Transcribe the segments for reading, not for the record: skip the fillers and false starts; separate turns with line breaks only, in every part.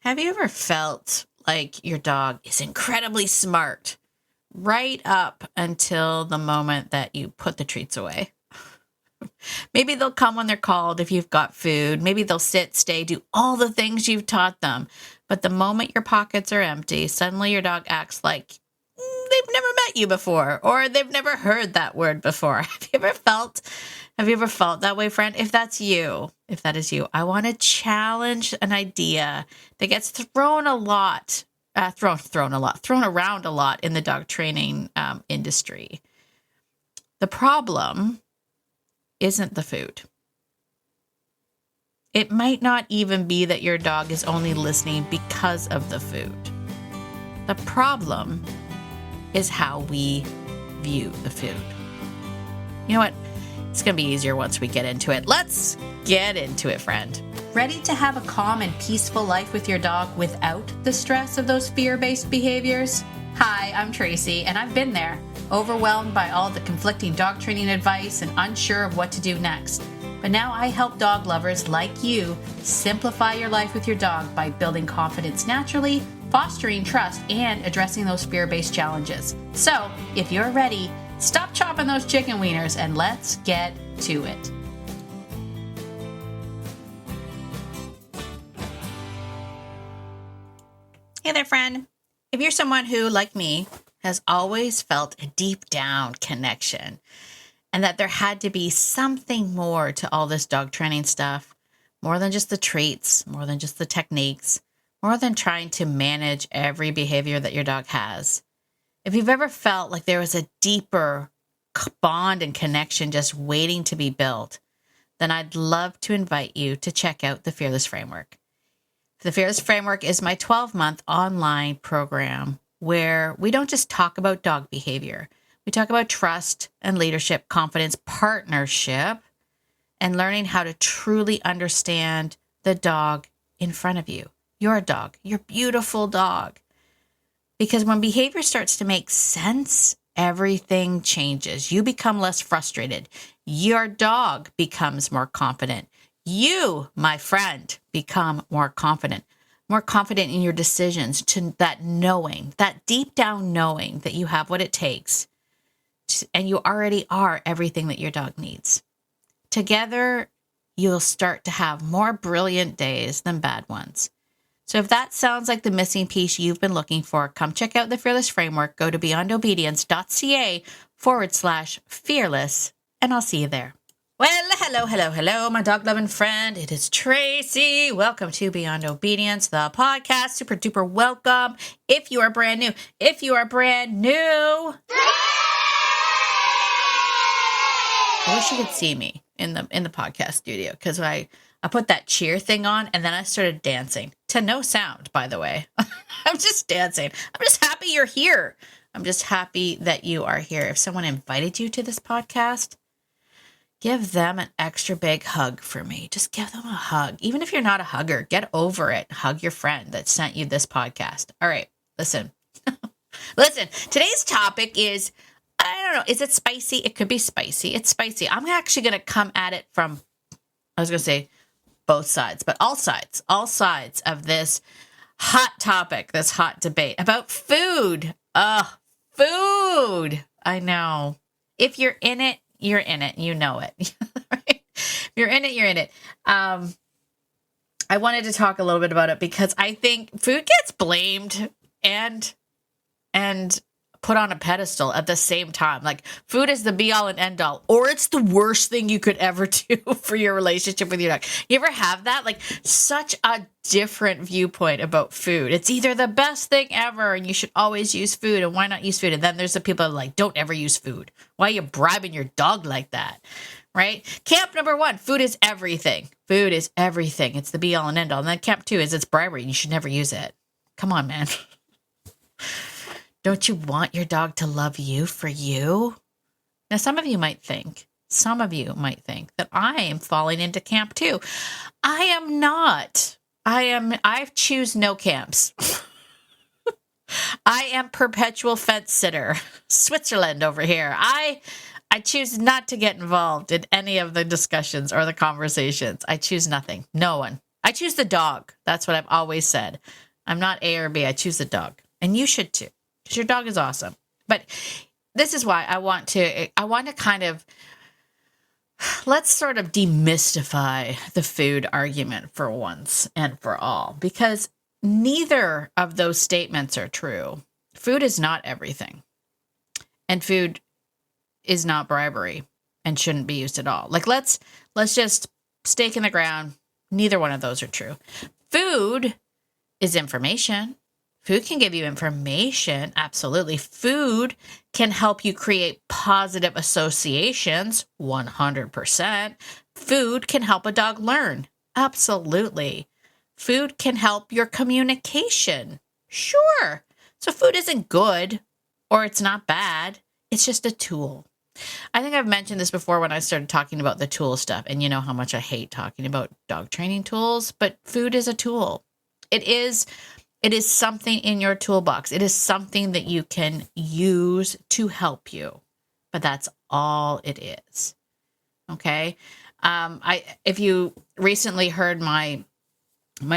Have you ever felt like your dog is incredibly smart right up until the moment that you put the treats away? Maybe they'll come when they're called if you've got food. Maybe they'll sit, stay, do all the things you've taught them. But the moment your pockets are empty, suddenly your dog acts like they've never met you before, or they've never heard that word before. Have you ever felt that way, friend? If that is you, I want to challenge an idea that gets thrown around a lot in the dog training industry. The problem isn't the food. It might not even be that your dog is only listening because of the food. The problem is how we view the food. You know what? It's going to be easier once we get into it. Let's get into it, friend. Ready to have a calm and peaceful life with your dog without the stress of those fear-based behaviors? Hi, I'm Tracy, and I've been there, overwhelmed by all the conflicting dog training advice and unsure of what to do next. But now I help dog lovers like you simplify your life with your dog by building confidence naturally, fostering trust, and addressing those fear-based challenges. So, if you're ready, stop chopping those chicken wieners and let's get to it. Hey there, friend. If you're someone who, like me, has always felt a deep down connection and that there had to be something more to all this dog training stuff, more than just the treats, more than just the techniques, more than trying to manage every behavior that your dog has. If you've ever felt like there was a deeper bond and connection just waiting to be built, then I'd love to invite you to check out the Fearless Framework. The Fearless Framework is my 12-month online program where we don't just talk about dog behavior. We talk about trust and leadership, confidence, partnership, and learning how to truly understand the dog in front of you, your dog, your beautiful dog. Because when behavior starts to make sense, everything changes. You become less frustrated. Your dog becomes more confident. You, my friend, become more confident in your decisions, to that knowing, that deep down knowing that you have what it takes and you already are everything that your dog needs. Together, you'll start to have more brilliant days than bad ones. So if that sounds like the missing piece you've been looking for, come check out the Fearless Framework. Go to beyondobedience.ca/fearless, and I'll see you there. Well, hello, my dog-loving friend. It is Tracy. Welcome to Beyond Obedience, the podcast. Super duper welcome. If you are brand new, I wish you could see me in the podcast studio, because I put that cheer thing on and then I started dancing to no sound, by the way. I'm just dancing. I'm just happy you're here. I'm just happy that you are here. If someone invited you to this podcast, give them an extra big hug for me. Just give them a hug. Even if you're not a hugger, get over it. Hug your friend that sent you this podcast. All right, listen. Listen, today's topic is, I don't know, is it spicy? It could be spicy. It's spicy. I'm actually going to come at it from, I was going to say both sides, but all sides of this hot topic, this hot debate about food. Food. I know. If you're in it, you're in it. You know it. Right? If you're in it, you're in it. I wanted to talk a little bit about it because I think food gets blamed and put on a pedestal at the same time. Like, food is the be all and end all, or it's the worst thing you could ever do for your relationship with your dog. You ever have that? Like, such a different viewpoint about food. It's either the best thing ever and you should always use food, and why not use food? And then there's the people that are like, don't ever use food. Why are you bribing your dog like that? Right? Camp number 1, food is everything. Food is everything. It's the be all and end all. And then camp 2 is it's bribery and you should never use it. Come on, man. Don't you want your dog to love you for you? Now, some of you might think that I am falling into camp 2. I am not. I choose no camps. I am perpetual fence sitter, Switzerland over here. I choose not to get involved in any of the discussions or the conversations. I choose nothing. No one. I choose the dog. That's what I've always said. I'm not A or B. I choose the dog. And you should too, because your dog is awesome. But this is why I want to kind of, let's sort of demystify the food argument for once and for all, because neither of those statements are true. Food is not everything. And food is not bribery and shouldn't be used at all. Like, let's just stake in the ground. Neither one of those are true. Food is information. Food can give you information. Absolutely. Food can help you create positive associations. 100%. Food can help a dog learn. Absolutely. Food can help your communication. Sure. So food isn't good or it's not bad. It's just a tool. I think I've mentioned this before when I started talking about the tool stuff, and you know how much I hate talking about dog training tools, but food is a tool. It is something in your toolbox. It is something that you can use to help you, but that's all it is. Okay. If you recently heard my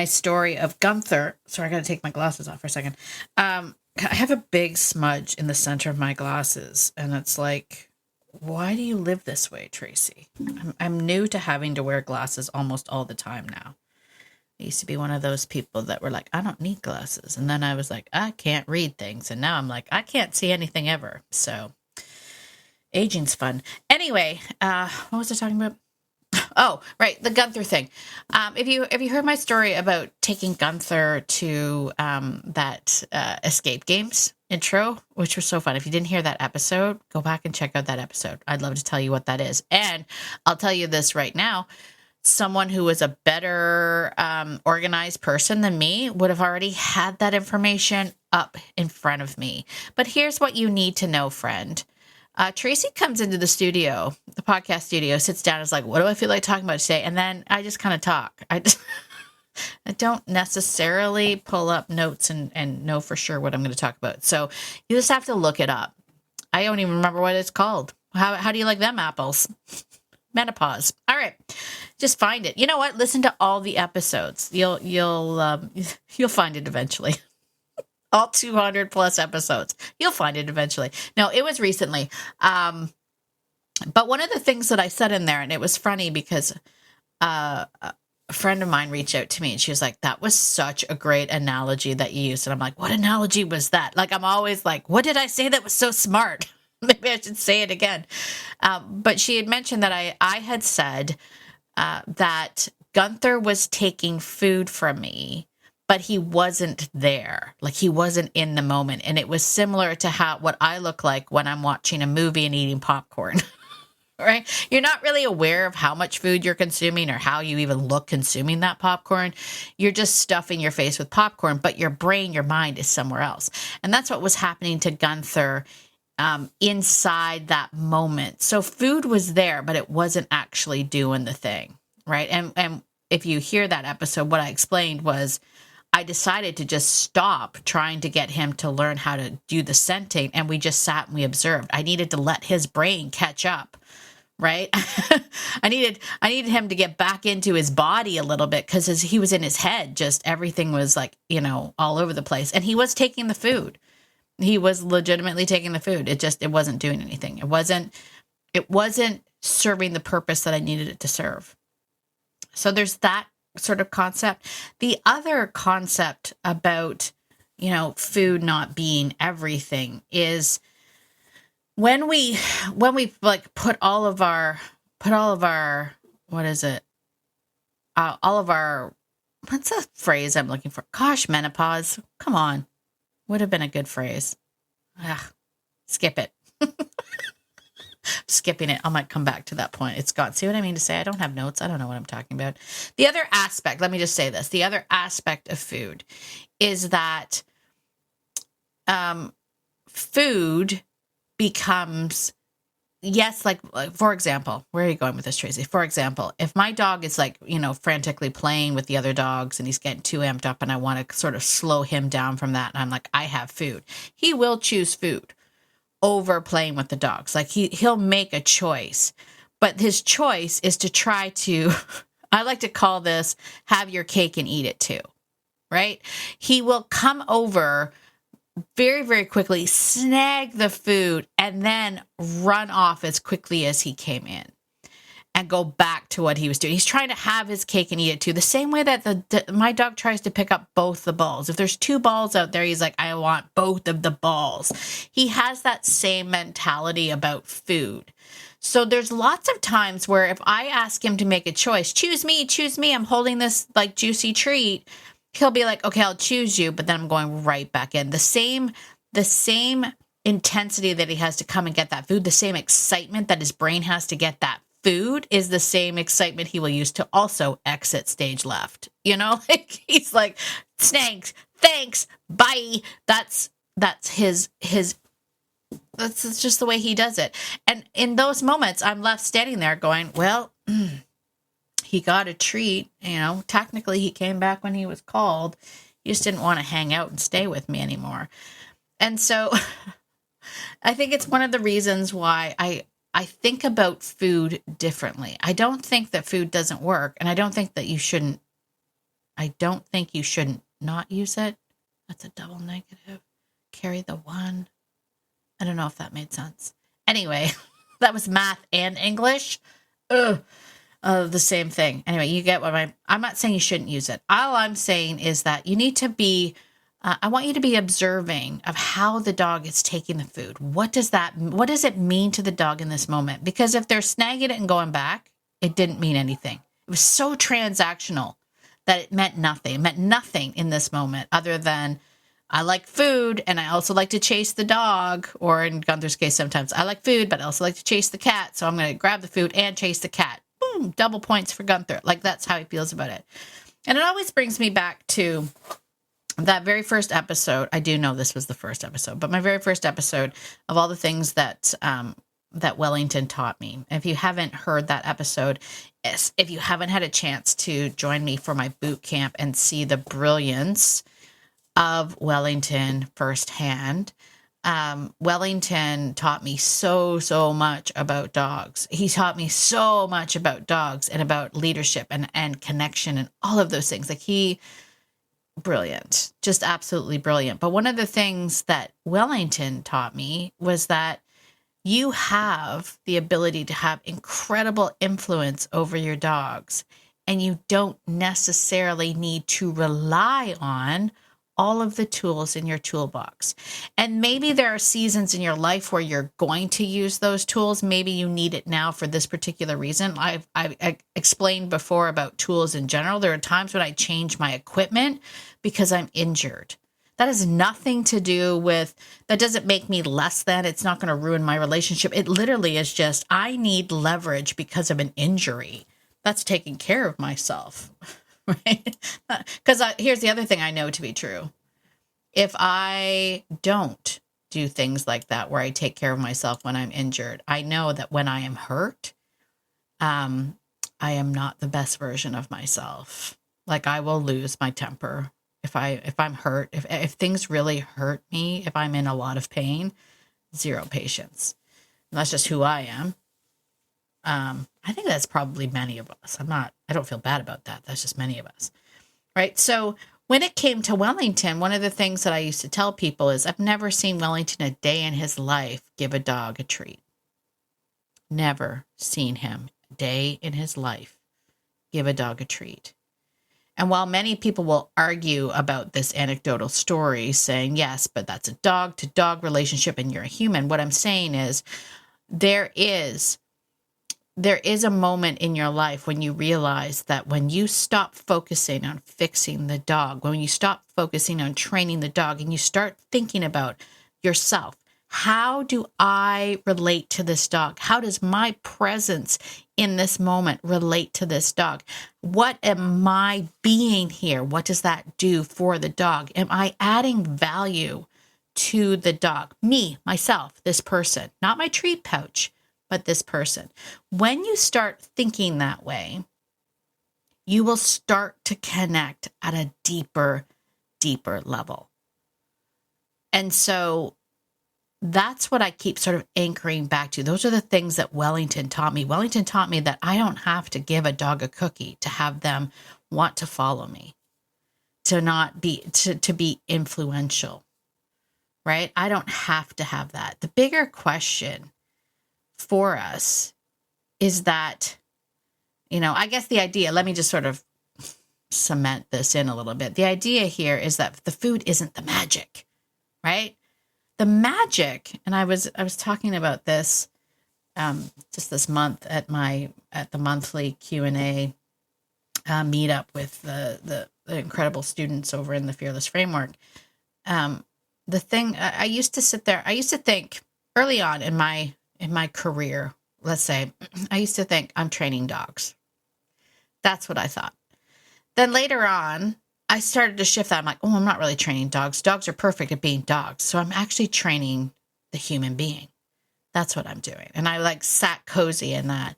story of Gunther, sorry, I got to take my glasses off for a second. I have a big smudge in the center of my glasses, and it's like, why do you live this way, Tracy? I'm new to having to wear glasses almost all the time now. I used to be one of those people that were like, I don't need glasses. And then I was like, I can't read things. And now I'm like, I can't see anything ever. So aging's fun. Anyway, what was I talking about? Oh, right. The Gunther thing. If you heard my story about taking Gunther to that escape games intro, which was so fun. If you didn't hear that episode, go back and check out that episode. I'd love to tell you what that is. And I'll tell you this right now. Someone who was a better organized person than me would have already had that information up in front of me. But here's what you need to know, friend. Tracy comes into the studio, the podcast studio, sits down, is like, what do I feel like talking about today? And then I just kind of talk. I don't necessarily pull up notes and know for sure what I'm going to talk about. So you just have to look it up. I don't even remember what it's called. How do you like them apples? Menopause. All right. Just find it. You know what? Listen to all the episodes. You'll find it eventually. All 200 plus episodes. You'll find it eventually. No, it was recently. But one of the things that I said in there, and it was funny because a friend of mine reached out to me and she was like, that was such a great analogy that you used. And I'm like, what analogy was that? Like, I'm always like, what did I say that was so smart? Maybe I should say it again. But she had mentioned that I had said that Gunther was taking food from me, but he wasn't there. Like, he wasn't in the moment. And it was similar to what I look like when I'm watching a movie and eating popcorn, right? You're not really aware of how much food you're consuming or how you even look consuming that popcorn. You're just stuffing your face with popcorn, but your brain, your mind is somewhere else. And that's what was happening to Gunther inside that moment. So food was there, but it wasn't actually doing the thing, right? And if you hear that episode, what I explained was, I decided to just stop trying to get him to learn how to do the scenting, and we just sat and we observed. I needed to let his brain catch up, right? I needed him to get back into his body a little bit, because as he was in his head, just everything was like, all over the place. And he was taking the food. He was legitimately taking the food. It wasn't doing anything. It wasn't serving the purpose that I needed it to serve. So there's that sort of concept. The other concept about, food not being everything is when we like put all of our, what's the phrase I'm looking for? Gosh, menopause. Come on. Would have been a good phrase. Skip it. Skipping it. I might come back to that point. It's gone. See what I mean to say? I don't have notes. I don't know what I'm talking about. The other aspect, let me just say this. The other aspect of food is that food becomes, yes, like for example, where are you going with this, Tracy? For example, if my dog is like, frantically playing with the other dogs and he's getting too amped up and I want to sort of slow him down from that, and I'm like, I have food. He will choose food over playing with the dogs. Like he'll make a choice, but his choice is to try to I like to call this have your cake and eat it too, right? He will come over very, very quickly, snag the food, and then run off as quickly as he came in and go back to what he was doing. He's trying to have his cake and eat it too. The same way that my dog tries to pick up both the balls. If there's 2 balls out there, he's like, I want both of the balls. He has that same mentality about food. So there's lots of times where if I ask him to make a choice, choose me, I'm holding this like juicy treat, he'll be like, okay, I'll choose you, but then I'm going right back in. The same intensity that he has to come and get that food, the same excitement that his brain has to get that food is the same excitement he will use to also exit stage left. Like he's like, thanks, bye. That's his that's just the way he does it. And in those moments, I'm left standing there going, well, he got a treat. Technically he came back when he was called. He just didn't want to hang out and stay with me anymore. And so I think it's one of the reasons why I think about food differently. I don't think that food doesn't work. And I don't think you shouldn't not use it. That's a double negative. Carry the one. I don't know if that made sense. Anyway, that was math and English. The same thing. Anyway, you get what I'm not saying you shouldn't use it. All I'm saying is that you need to be, I want you to be observing of how the dog is taking the food. What does it mean to the dog in this moment? Because if they're snagging it and going back, it didn't mean anything. It was so transactional that it meant nothing. It meant nothing in this moment other than I like food and I also like to chase the dog, or in Gunther's case, sometimes I like food, but I also like to chase the cat. So I'm going to grab the food and chase the cat. Boom, double points for Gunther. Like that's how he feels about it. And it always brings me back to that very first episode. I do know this was the first episode, but my very first episode of all the things that Wellington taught me. If you haven't heard that episode, if you haven't had a chance to join me for my boot camp and see the brilliance of Wellington firsthand, Wellington taught me so much about dogs. He taught me so much about dogs and about leadership and connection and all of those things. Like brilliant, just absolutely brilliant. But one of the things that Wellington taught me was that you have the ability to have incredible influence over your dogs, and you don't necessarily need to rely on all of the tools in your toolbox. And maybe there are seasons in your life where you're going to use those tools. Maybe you need it now for this particular reason. I've explained before about tools in general. There are times when I change my equipment because I'm injured. That has nothing to do with, that doesn't make me less than, it's not going to ruin my relationship. It literally is just, I need leverage because of an injury. That's taking care of myself. Right? Because here's the other thing I know to be true. If I don't do things like that, where I take care of myself when I'm injured, I know that when I am hurt, I am not the best version of myself. Like I will lose my temper. If I'm hurt, if things really hurt me, if I'm in a lot of pain, zero patience. And that's just who I am. I think that's probably many of us. I don't feel bad about that. That's just many of us, right? So when it came to Wellington, one of the things that I used to tell people is I've never seen Wellington a day in his life give a dog a treat. Never seen him a day in his life give a dog a treat. And while many people will argue about this anecdotal story saying, yes, but that's a dog to dog relationship and you're a human, what I'm saying is there is a moment in your life when you realize that when you stop focusing on fixing the dog, when you stop focusing on training the dog and you start thinking about yourself, how do I relate to this dog? How does my presence in this moment relate to this dog? What am I being here? What does that do for the dog? Am I adding value to the dog? Me, myself, this person, not my treat pouch, but this person. When you start thinking that way, you will start to connect at a deeper level. And so that's what I keep sort of anchoring back to. Those are the things that Wellington taught me. Wellington taught me that I don't have to give a dog a cookie to have them want to follow me, to not be, to be influential, right? I don't have to have that. The bigger question for us is that, I guess the idea, let me just sort of cement this in a little bit. The idea here is that the food isn't the magic, right? The magic, and I was talking about this just this month at the monthly Q&A meetup with the incredible students over in the Fearless Framework. The thing I used to sit there, I used to think early on in my career, let's say, I used to think I'm training dogs. That's what I thought. Then later on, I started to shift that. I'm like, I'm not really training dogs. Dogs are perfect at being dogs. So I'm actually training the human being. That's what I'm doing. And I sat cozy in that.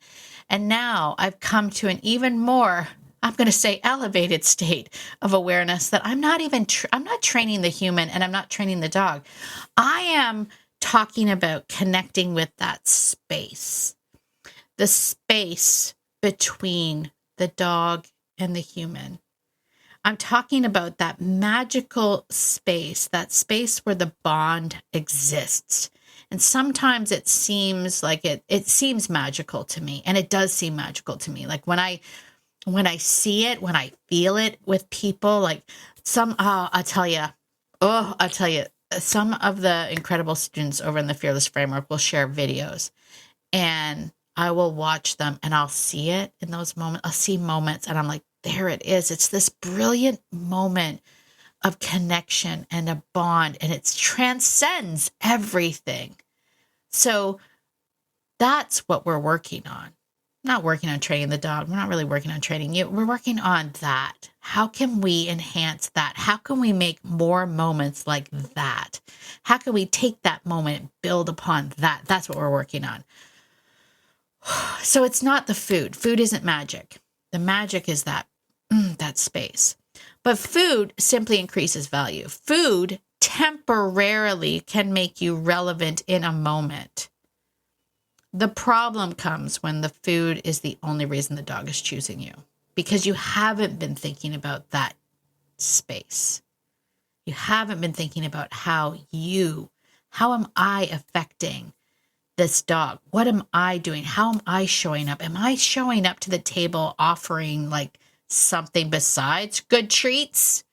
And now I've come to an even more, I'm going to say, elevated state of awareness that I'm not even, I'm not training the human and I'm not training the dog. I am talking about connecting with that space, the space between the dog and the human. I'm talking about that magical space, that space where the bond exists. And sometimes it seems like it seems magical to me, and it does seem magical to me. Like when I see it, when I feel it with people, like I'll tell you, some of the incredible students over in the Fearless Framework will share videos, and I will watch them and I'll see it in those moments. I'll see moments and I'm like, there it is. It's this brilliant moment of connection and a bond, and it transcends everything. So that's what we're working on. Not working on training the dog. We're not really working on training you. We're working on that. How can we enhance that? How can we make more moments like that? How can we take that moment and build upon that? That's what we're working on. So it's not the food. Food isn't magic. The magic is that space. But food simply increases value. Food temporarily can make you relevant in a moment. The problem comes when the food is the only reason the dog is choosing you, because you haven't been thinking about that space. You haven't been thinking about how am I affecting this dog? What am I doing? How am I showing up? Am I showing up to the table offering something besides good treats?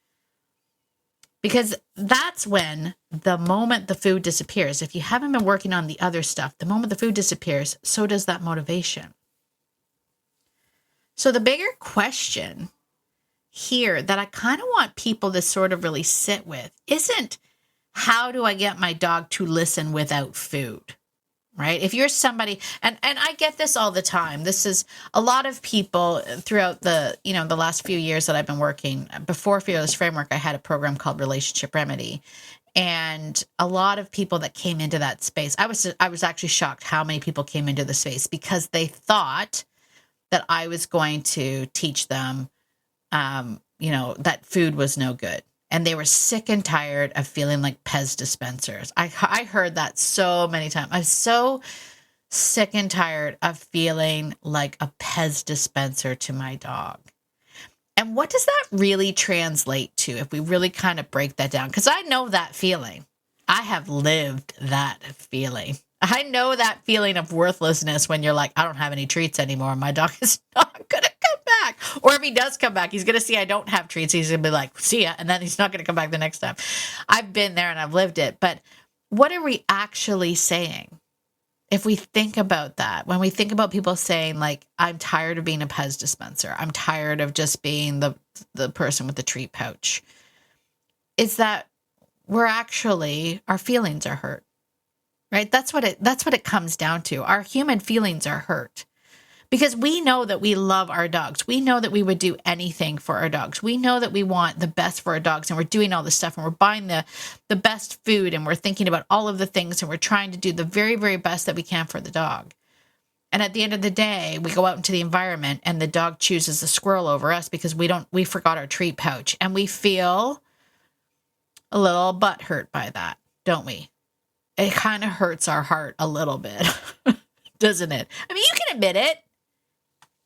Because that's when the moment the food disappears, if you haven't been working on the other stuff, the moment the food disappears, so does that motivation. So the bigger question here that I kind of want people to sort of really sit with isn't how do I get my dog to listen without food? Right? If you're somebody, and I get this all the time. This is a lot of people throughout the last few years that I've been working. Before Fearless Framework, I had a program called Relationship Remedy. And a lot of people that came into that space, I was actually shocked how many people came into the space because they thought that I was going to teach them, that food was no good. And they were sick and tired of feeling like Pez dispensers. I heard that so many times. I'm so sick and tired of feeling like a Pez dispenser to my dog. And what does that really translate to if we really kind of break that down? Because I know that feeling. I have lived that feeling. I know that feeling of worthlessness when you're like, I don't have any treats anymore. My dog is not going to come back. Or if he does come back, he's going to see I don't have treats. He's going to be like, see ya. And then he's not going to come back the next time. I've been there and I've lived it. But what are we actually saying? If we think about that, when we think about people saying I'm tired of being a Pez dispenser, I'm tired of just being the person with the treat pouch, is that our feelings are hurt. Right? That's what it comes down to. Our human feelings are hurt because we know that we love our dogs. We know that we would do anything for our dogs. We know that we want the best for our dogs, and we're doing all this stuff, and we're buying the best food, and we're thinking about all of the things, and we're trying to do the very, very best that we can for the dog. And at the end of the day, we go out into the environment and the dog chooses the squirrel over us because we forgot our treat pouch, and we feel a little butt hurt by that, don't we? it kind of hurts our heart a little bit, doesn't it? I mean, you can admit it.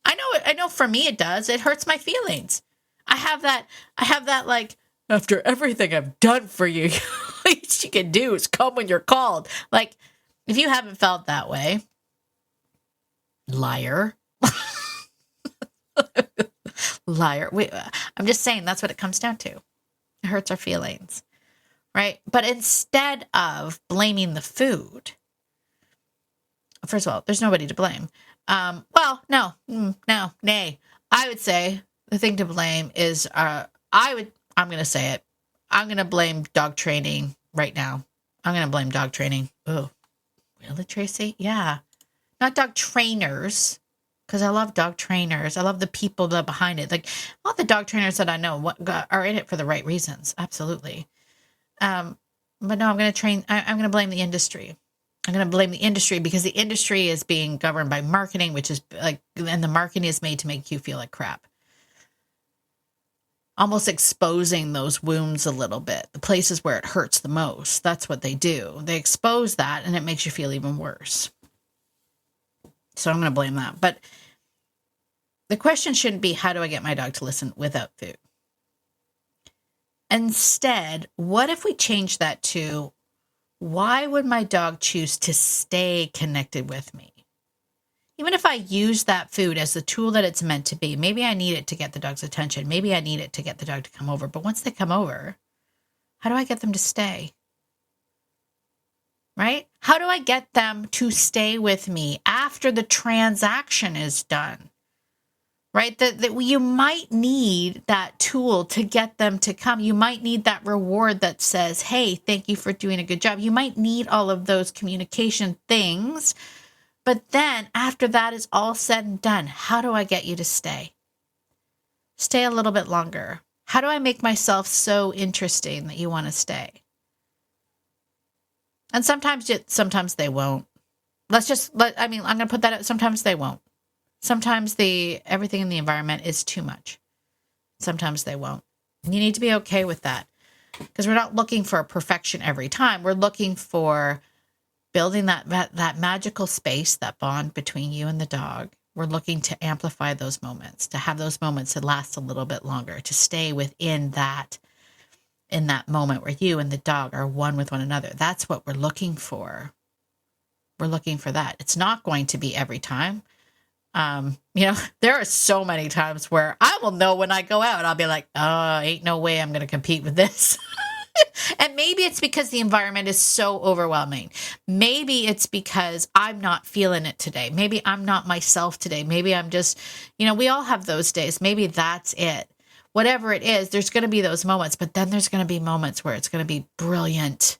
I know for me it does. It hurts my feelings. I have that like, after everything I've done for you, least you can do is come when you're called. Like, if you haven't felt that way, liar. Liar. I'm just saying that's what it comes down to. It hurts our feelings, right? But instead of blaming the food, first of all, there's nobody to blame. Well, no, nay. I would say the thing to blame is, I'm going to say it. I'm going to blame dog training right now. I'm going to blame dog training. Oh, really, Tracy? Yeah. Not dog trainers, because I love dog trainers. I love the people that are behind it. Like, all the dog trainers that I know are in it for the right reasons. Absolutely. But no, I'm going to blame the industry. I'm going to blame the industry because the industry is being governed by marketing, which is like, and the marketing is made to make you feel like crap. Almost exposing those wounds a little bit, the places where it hurts the most. That's what they do. They expose that and it makes you feel even worse. So I'm going to blame that. But the question shouldn't be, how do I get my dog to listen without food? Instead, what if we change that to, why would my dog choose to stay connected with me? Even if I use that food as the tool that it's meant to be, maybe I need it to get the dog's attention. Maybe I need it to get the dog to come over. But once they come over, how do I get them to stay? Right? How do I get them to stay with me after the transaction is done? Right? That you might need that tool to get them to come. You might need that reward that says, hey, thank you for doing a good job. You might need all of those communication things. But then after that is all said and done, how do I get you to stay? Stay a little bit longer. How do I make myself so interesting that you want to stay? And sometimes they won't. I'm going to put that out. Sometimes they won't. Sometimes everything in the environment is too much. Sometimes they won't. And you need to be okay with that, because we're not looking for perfection every time. We're looking for building that magical space, that bond between you and the dog. We're looking to amplify those moments, to have those moments that last a little bit longer, to stay within that, in that moment where you and the dog are one with one another. That's what we're looking for. We're looking for that. It's not going to be every time. There are so many times where I will know when I go out, I'll be like, oh, ain't no way I'm going to compete with this. And maybe it's because the environment is so overwhelming. Maybe it's because I'm not feeling it today. Maybe I'm not myself today. Maybe I'm just, we all have those days. Maybe that's it. Whatever it is, there's going to be those moments, but then there's going to be moments where it's going to be brilliant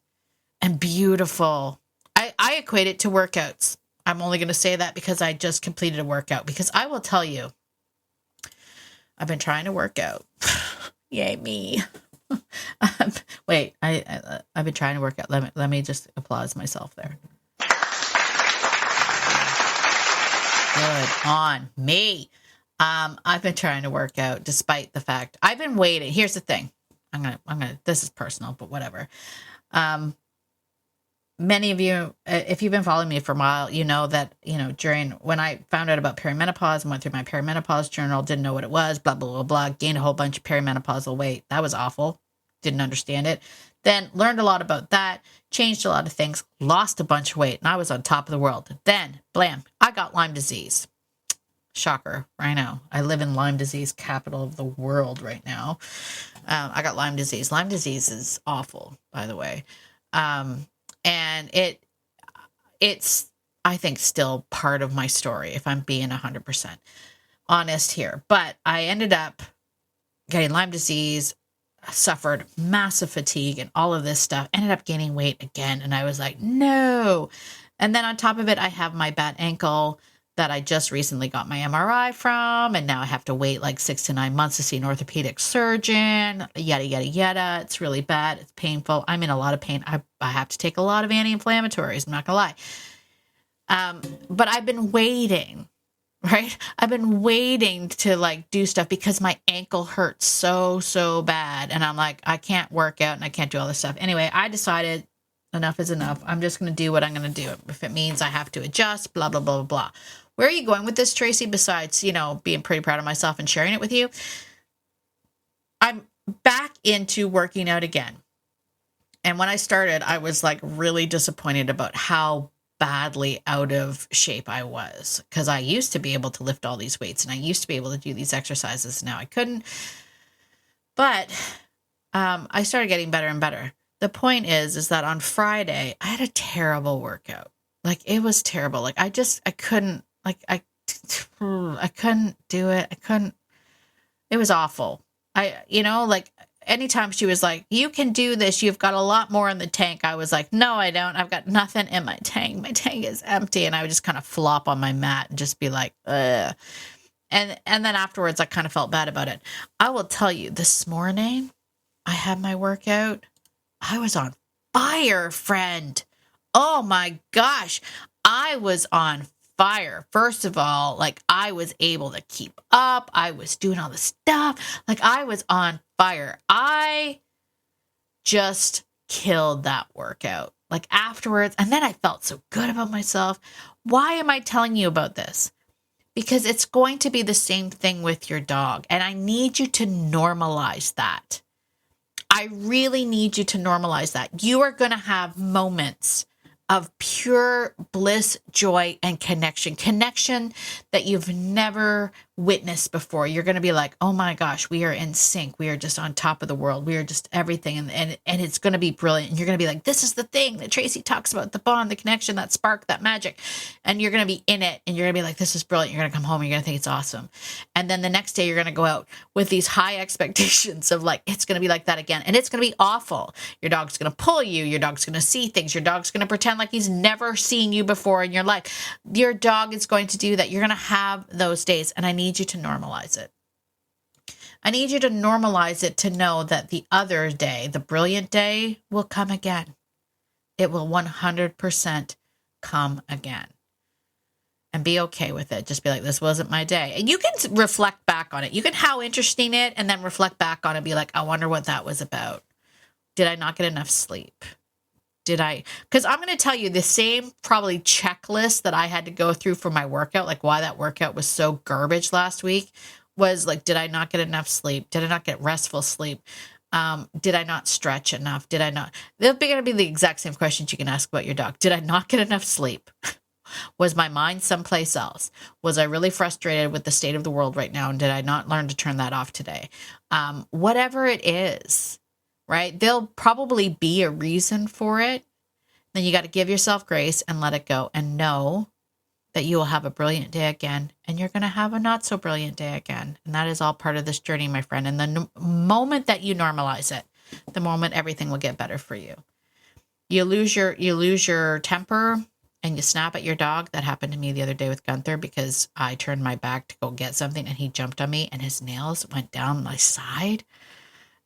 and beautiful. I equate it to workouts. I'm only going to say that because I just completed a workout, because I will tell you, I've been trying to work out. Yay, me. Wait, I've been trying to work out. Let me just applause myself there. Good on me. I've been trying to work out despite the fact I've been waiting. Here's the thing. This is personal, but whatever. Many of you, if you've been following me for a while, you know that, when I found out about perimenopause and went through my perimenopause journal, didn't know what it was, blah, blah, blah, blah, gained a whole bunch of perimenopausal weight. That was awful. Didn't understand it. Then learned a lot about that, changed a lot of things, lost a bunch of weight, and I was on top of the world. Then, blam, I got Lyme disease. Shocker. I know. I live in Lyme disease capital of the world right now. I got Lyme disease. Lyme disease is awful, by the way. And it's, I think, still part of my story, if I'm being 100% honest here. But I ended up getting Lyme disease, suffered massive fatigue and all of this stuff, ended up gaining weight again. And I was like, no. And then on top of it, I have my bad ankle that I just recently got my MRI from. And now I have to wait like 6 to 9 months to see an orthopedic surgeon, yada, yada, yada. It's really bad. It's painful. I'm in a lot of pain. I have to take a lot of anti-inflammatories. I'm not going to lie. But I've been waiting, right? I've been waiting to do stuff because my ankle hurts so bad. And I'm like, I can't work out and I can't do all this stuff. Anyway, I decided Enough is enough. I'm just going to do what I'm going to do. If it means I have to adjust, blah, blah, blah, blah, blah. Where are you going with this, Tracy, besides, being pretty proud of myself and sharing it with you? I'm back into working out again. And when I started, I was like really disappointed about how badly out of shape I was, because I used to be able to lift all these weights and I used to be able to do these exercises. Now I couldn't. But I started getting better and better. The point is that on Friday, I had a terrible workout. Like, it was terrible. Like, I couldn't, like, I couldn't do it. It was awful. Anytime she was like, you can do this, you've got a lot more in the tank, I was like, no, I don't. I've got nothing in my tank. My tank is empty. And I would just kind of flop on my mat and just be like, ugh. And then afterwards, I kind of felt bad about it. I will tell you, this morning, I had my workout. I was on fire, friend. Oh my gosh. I was on fire. First of all, like, I was able to keep up. I was doing all the stuff. Like, I was on fire. I just killed that workout. Like, afterwards, and then I felt so good about myself. Why am I telling you about this? Because it's going to be the same thing with your dog. And I need you to normalize that. I really need you to normalize that. You are going to have moments of pure bliss, joy, and connection that you've never witnessed before. You're going to be like, oh my gosh, we are in sync. We are just on top of the world. We are just everything. And it's going to be brilliant. And you're going to be like, this is the thing that Tracy talks about, the bond, the connection, that spark, that magic. And you're going to be in it. And you're going to be like, this is brilliant. You're going to come home and you're going to think it's awesome. And then the next day you're going to go out with these high expectations of like, it's going to be like that again. And it's going to be awful. Your dog's going to pull you. Your dog's going to see things. Your dog's going to pretend like he's never seen you before in your life. Your dog is going to do that. You're going to have those days. And I need you to normalize it. I need you to normalize it to know that the other day, the brilliant day, will come again. It will 100% come again. And be okay with it. Just be like, this wasn't my day. And you can reflect back on it. You can how interesting it and then reflect back on it. Be like, I wonder what that was about. Did I not get enough sleep? Because I'm going to tell you the same probably checklist that I had to go through for my workout, like why that workout was so garbage last week, was like, did I not get enough sleep? Did I not get restful sleep? Did I not stretch enough? Did I not? They're going to be the exact same questions you can ask about your dog. Did I not get enough sleep? Was my mind someplace else? Was I really frustrated with the state of the world right now? And did I not learn to turn that off today? Whatever it is, right? There'll probably be a reason for it. Then you got to give yourself grace and let it go and know that you will have a brilliant day again and you're going to have a not so brilliant day again. And that is all part of this journey, my friend. And the moment that you normalize it, the moment everything will get better for you. You lose your temper and you snap at your dog. That happened to me the other day with Gunther because I turned my back to go get something and he jumped on me and his nails went down my side.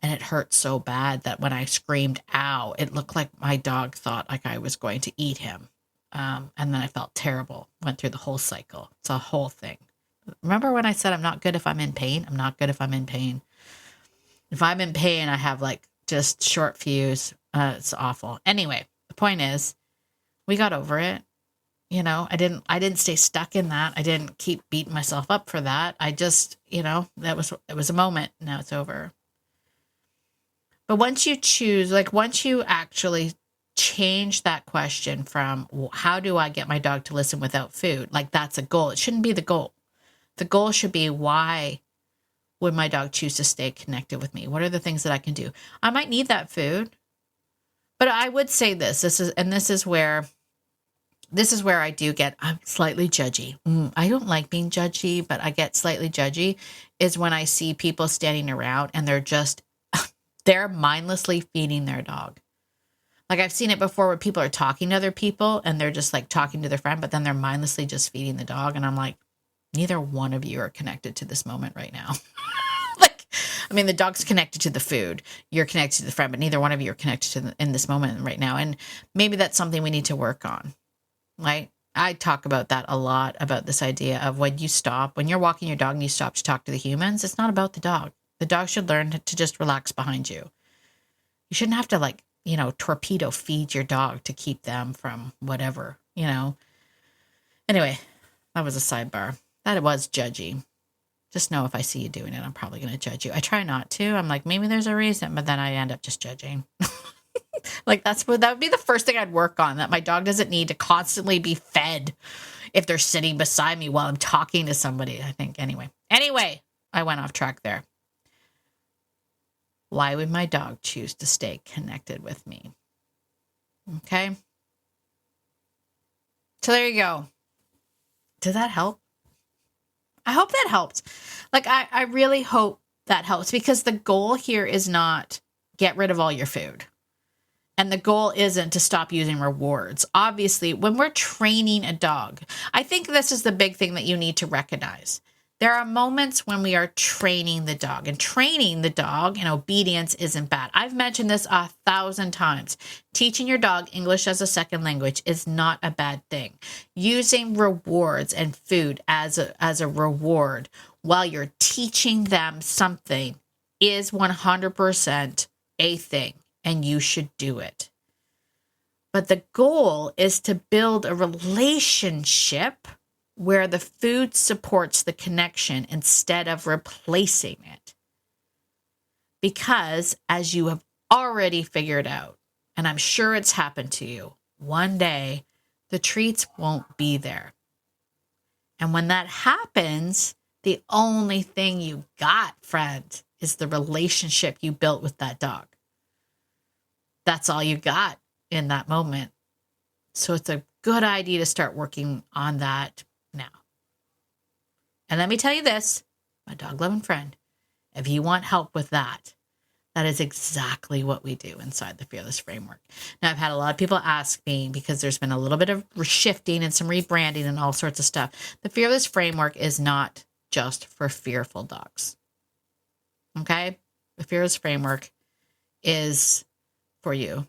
And it hurt so bad that when I screamed, ow, it looked like my dog thought like I was going to eat him. And then I felt terrible. Went through the whole cycle. It's a whole thing. Remember when I said I'm not good if I'm in pain? I'm not good if I'm in pain. If I'm in pain, I have like just short fuse. It's awful. Anyway, the point is, we got over it. I didn't stay stuck in that. I didn't keep beating myself up for that. I just, it was a moment. Now it's over. But once you choose, like once you actually change that question from how do I get my dog to listen without food? Like that's a goal. It shouldn't be the goal. The goal should be, why would my dog choose to stay connected with me? What are the things that I can do? I might need that food, but I would say this is where I'm slightly judgy. I don't like being judgy, but I get slightly judgy is when I see people standing around and they're mindlessly feeding their dog. Like I've seen it before where people are talking to other people and they're just like talking to their friend, but then they're mindlessly just feeding the dog. And I'm like, neither one of you are connected to this moment right now. The dog's connected to the food. You're connected to the friend, but neither one of you are connected to in this moment right now. And maybe that's something we need to work on, right? I talk about that a lot, about this idea of when you're walking your dog and you stop to talk to the humans, it's not about the dog. The dog should learn to just relax behind you. You shouldn't have to like torpedo feed your dog to keep them from whatever, Anyway, that was a sidebar. That was judgy. Just know if I see you doing it, I'm probably going to judge you. I try not to. I'm like, maybe there's a reason, but then I end up just judging. Like that would be the first thing I'd work on, that my dog doesn't need to constantly be fed if they're sitting beside me while I'm talking to somebody, I think. Anyway, I went off track there. Why would my dog choose to stay connected with me? Okay. So there you go. Did that help? I hope that helped. Like, I really hope that helps, because the goal here is not get rid of all your food. And the goal isn't to stop using rewards. Obviously, when we're training a dog, I think this is the big thing that you need to recognize. There are moments when we are training the dog, and training the dog in obedience isn't bad. I've mentioned this 1,000 times. Teaching your dog English as a second language is not a bad thing. Using rewards and food as a reward while you're teaching them something is 100% a thing, and you should do it. But the goal is to build a relationship where the food supports the connection instead of replacing it. Because, as you have already figured out, and I'm sure it's happened to you, one day the treats won't be there. And when that happens, the only thing you got, friend, is the relationship you built with that dog. That's all you got in that moment. So it's a good idea to start working on that now. And let me tell you this, my dog-loving friend, if you want help with that, that is exactly what we do inside the Fearless Framework. Now, I've had a lot of people ask me, because there's been a little bit of shifting and some rebranding and all sorts of stuff. The Fearless Framework is not just for fearful dogs. Okay? The Fearless Framework is for you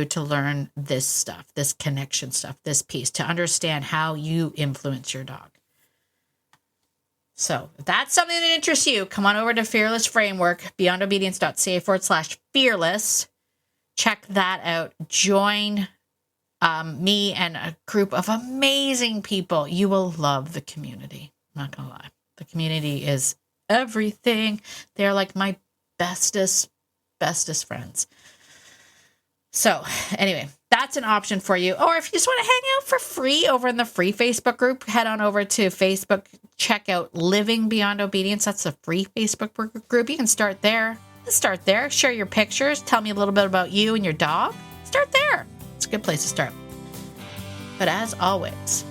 to learn this stuff, this connection stuff, this piece, to understand how you influence your dog. So if that's something that interests you, come on over to Fearless Framework, beyondobedience.ca/fearless. Check that out. Join me and a group of amazing people. You will love the community. I'm not going to lie. The community is everything. They're like my bestest friends. So anyway, that's an option for you. Or if you just want to hang out for free over in the free Facebook group, head on over to Facebook, check out Living Beyond Obedience. That's a free Facebook group. You can start there. Share your pictures. Tell me a little bit about you and your dog. Start there. It's a good place to start. But as always,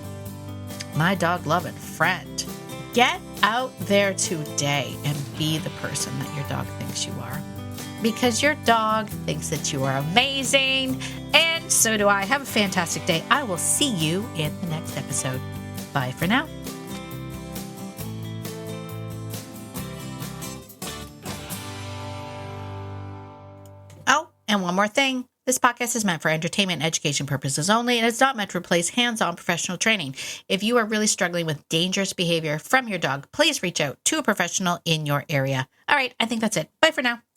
my dog-loving friend, get out there today and be the person that your dog thinks you are. Because your dog thinks that you are amazing, and so do I. Have a fantastic day. I will see you in the next episode. Bye for now. Oh, and one more thing. This podcast is meant for entertainment and education purposes only, and it's not meant to replace hands-on professional training. If you are really struggling with dangerous behavior from your dog, please reach out to a professional in your area. All right, I think that's it. Bye for now.